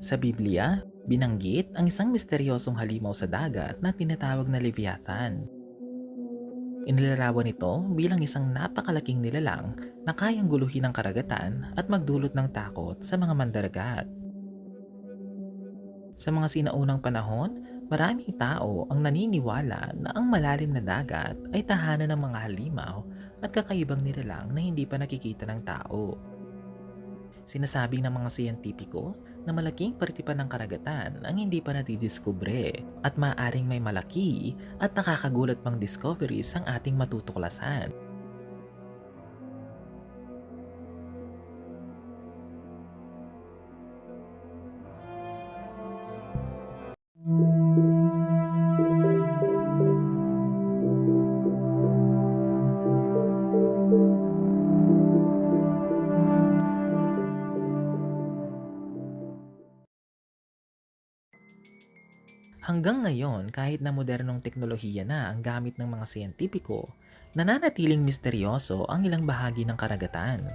Sa Biblia, binanggit ang isang misteryosong halimaw sa dagat na tinatawag na Leviathan. Inilarawan ito bilang isang napakalaking nilalang na kayang guluhin ang karagatan at magdulot ng takot sa mga mandaragat. Sa mga sinaunang panahon, maraming tao ang naniniwala na ang malalim na dagat ay tahanan ng mga halimaw at kakaibang nilalang na hindi pa nakikita ng tao. Sinasabi ng mga siyentipiko na malaking parte pa ng karagatan ang hindi pa nadidiskubre at maaaring may malaki at nakakagulat pang discoveries ang ating matutuklasan. Hanggang ngayon, kahit na modernong teknolohiya na ang gamit ng mga siyentipiko, nananatiling misteryoso ang ilang bahagi ng karagatan.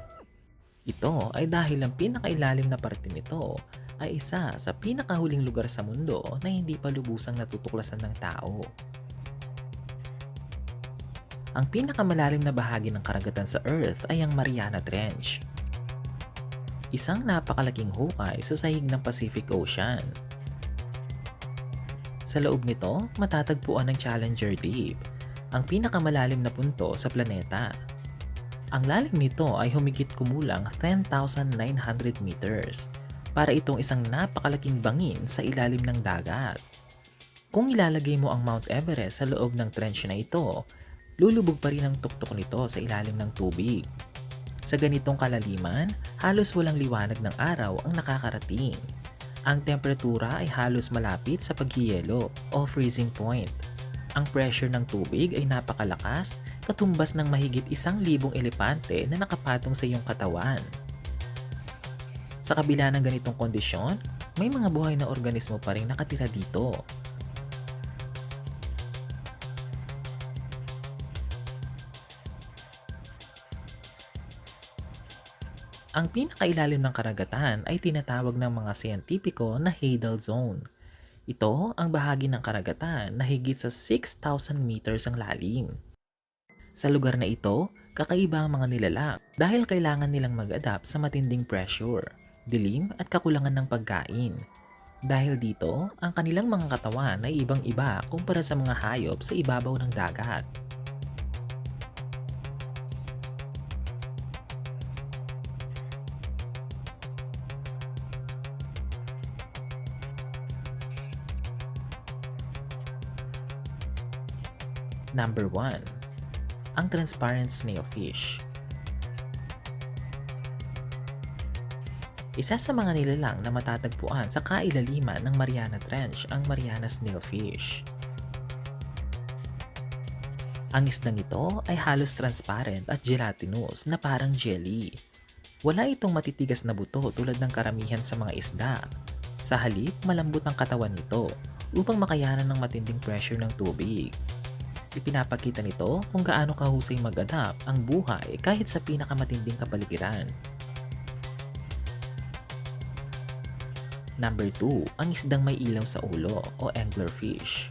Ito ay dahil ang pinakailalim na parte nito ay isa sa pinakahuling lugar sa mundo na hindi pa lubusang natutuklasan ng tao. Ang pinakamalalim na bahagi ng karagatan sa Earth ay ang Mariana Trench, isang napakalaking hukay sa sahig ng Pacific Ocean. Sa loob nito, matatagpuan ang Challenger Deep, ang pinakamalalim na punto sa planeta. Ang lalim nito ay humigit kumulang 10,900 meters, para itong isang napakalaking bangin sa ilalim ng dagat. Kung ilalagay mo ang Mount Everest sa loob ng trench na ito, lulubog pa rin ang tuktok nito sa ilalim ng tubig. Sa ganitong kalaliman, halos walang liwanag ng araw ang nakakarating. Ang temperatura ay halos malapit sa paghiyelo o freezing point. Ang pressure ng tubig ay napakalakas, katumbas ng mahigit 1,000 elepante na nakapatong sa iyong katawan. Sa kabila ng ganitong kondisyon, may mga buhay na organismo pa rin nakatira dito. Ang pinakailalim ng karagatan ay tinatawag ng mga siyentipiko na Hadal Zone. Ito ang bahagi ng karagatan na higit sa 6,000 meters ang lalim. Sa lugar na ito, kakaiba ang mga nilalang dahil kailangan nilang mag-adapt sa matinding pressure, dilim at kakulangan ng pagkain. Dahil dito, ang kanilang mga katawan ay ibang-iba kumpara sa mga hayop sa ibabaw ng dagat. Number 1. Ang transparent snailfish. Isa sa mga nilalang na matatagpuan sa kailaliman ng Mariana Trench ang Mariana snailfish. Ang isdang ito ay halos transparent at gelatinous na parang jelly. Wala itong matitigas na buto tulad ng karamihan sa mga isda. Sa halip, malambot ang katawan nito upang makayanan ng matinding pressure ng tubig. Ipinapakita nito kung gaano kahusay mag-adapt ang buhay kahit sa pinakamatinding kapaligiran. Number 2, ang isdang may ilaw sa ulo o anglerfish.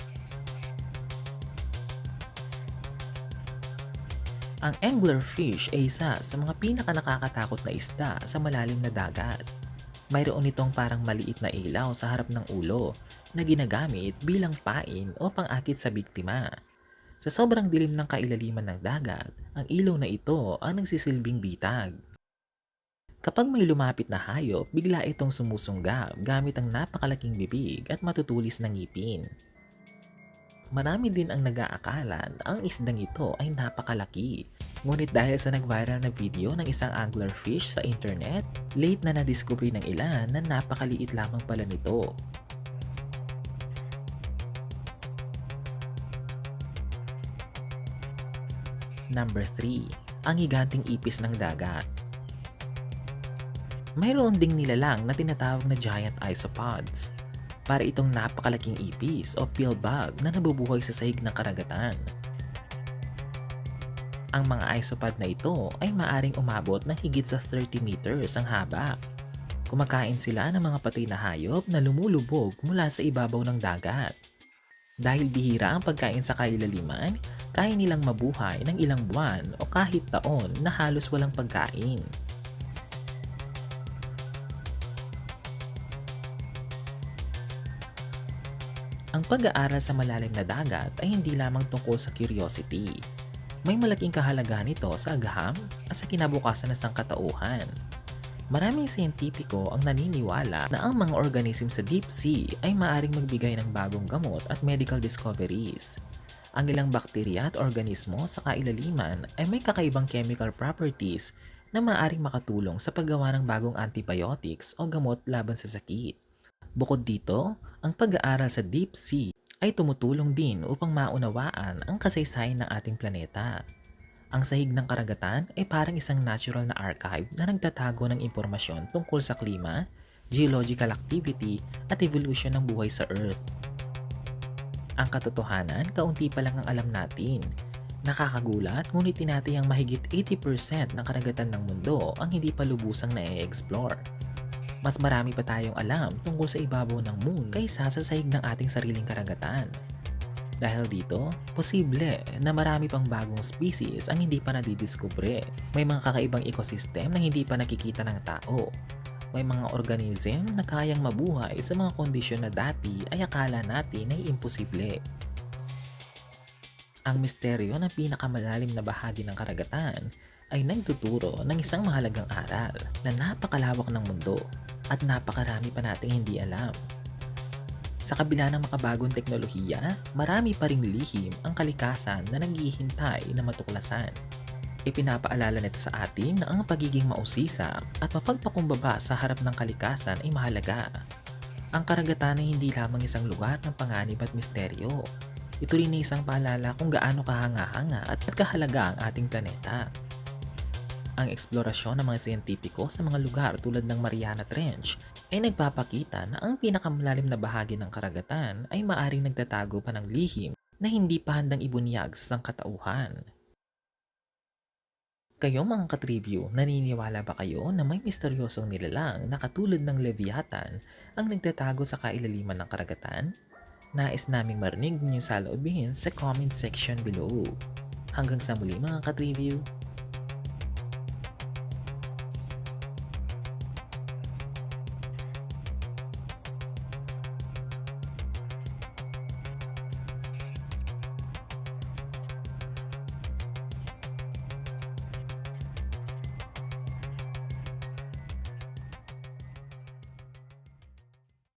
Ang anglerfish ay isa sa mga pinakanakakatakot na isda sa malalim na dagat. Mayroon itong parang maliit na ilaw sa harap ng ulo na ginagamit bilang pain o pang-akit sa biktima. Sa sobrang dilim ng kailaliman ng dagat, ang ilaw na ito ang nagsisilbing bitag. Kapag may lumapit na hayop, bigla itong sumusunggab gamit ang napakalaking bibig at matutulis na ngipin. Marami din ang nag-aakala na ang isdang ito ay napakalaki. Ngunit dahil sa nag-viral na video ng isang anglerfish sa internet, late na nadiskubre ng ilan na napakaliit lamang pala nito. Number 3. Ang higanting ipis ng dagat. Mayroon ding nilalang na tinatawag na giant isopods. Para itong napakalaking ipis o pill bug na nabubuhay sa sahig ng karagatan. Ang mga isopod na ito ay maaring umabot ng higit sa 30 meters ang haba. Kumakain sila ng mga patay na hayop na lumulubog mula sa ibabaw ng dagat. Dahil bihira ang pagkain sa kailaliman, kaya nilang mabuhay ng ilang buwan o kahit taon na halos walang pagkain. Ang pag-aaral sa malalim na dagat ay hindi lamang tungkol sa curiosity. May malaking kahalagahan ito sa agham at sa kinabukasan ng sangkatauhan. Maraming siyentipiko ang naniniwala na ang mga organism sa deep sea ay maaaring magbigay ng bagong gamot at medical discoveries. Ang ilang bakterya at organismo sa kailaliman ay may kakaibang chemical properties na maaaring makatulong sa paggawa ng bagong antibiotics o gamot laban sa sakit. Bukod dito, ang pag-aaral sa deep sea ay tumutulong din upang maunawaan ang kasaysayan ng ating planeta. Ang sahig ng karagatan ay parang isang natural na archive na nagtatago ng impormasyon tungkol sa klima, geological activity at evolution ng buhay sa Earth. Ang katotohanan, kaunti pa lang ang alam natin. Nakakagulat, ngunit tinatayang mahigit 80% ng karagatan ng mundo ang hindi pa lubusang na-explore. Mas marami pa tayong alam tungkol sa ibabaw ng moon kaysa sa sahig ng ating sariling karagatan. Dahil dito, posible na marami pang bagong species ang hindi pa nadidiskubre. May mga kakaibang ecosystem na hindi pa nakikita ng tao. May mga organism na kayang mabuhay sa mga kondisyon na dati ay akala natin ay imposible. Ang misteryo ng pinakamalalim na bahagi ng karagatan ay nagtuturo ng isang mahalagang aral na napakalawak ng mundo at napakarami pa nating hindi alam. Sa kabila ng makabagong teknolohiya, marami pa ring lihim ang kalikasan na naghihintay na matuklasan. Ipinapaalala nito sa atin na ang pagiging mausisa at mapagpakumbaba sa harap ng kalikasan ay mahalaga. Ang karagatan ay hindi lamang isang lugar ng panganib at misteryo. Ito rin ay isang paalala kung gaano kahanga-hanga at kahalaga ang ating planeta. Ang eksplorasyon ng mga siyentipiko sa mga lugar tulad ng Mariana Trench ay nagpapakita na ang pinakamalalim na bahagi ng karagatan ay maaring nagtatago pa ng lihim na hindi pa handang ibunyag sa sangkatauhan. Kayo mga katribyo, naniniwala ba kayo na may misteryosong nilalang na katulad ng Leviathan ang nagtatago sa kailaliman ng karagatan? Nais naming marinig niyo sa saloobin sa comment section below. Hanggang sa muli mga katribyo,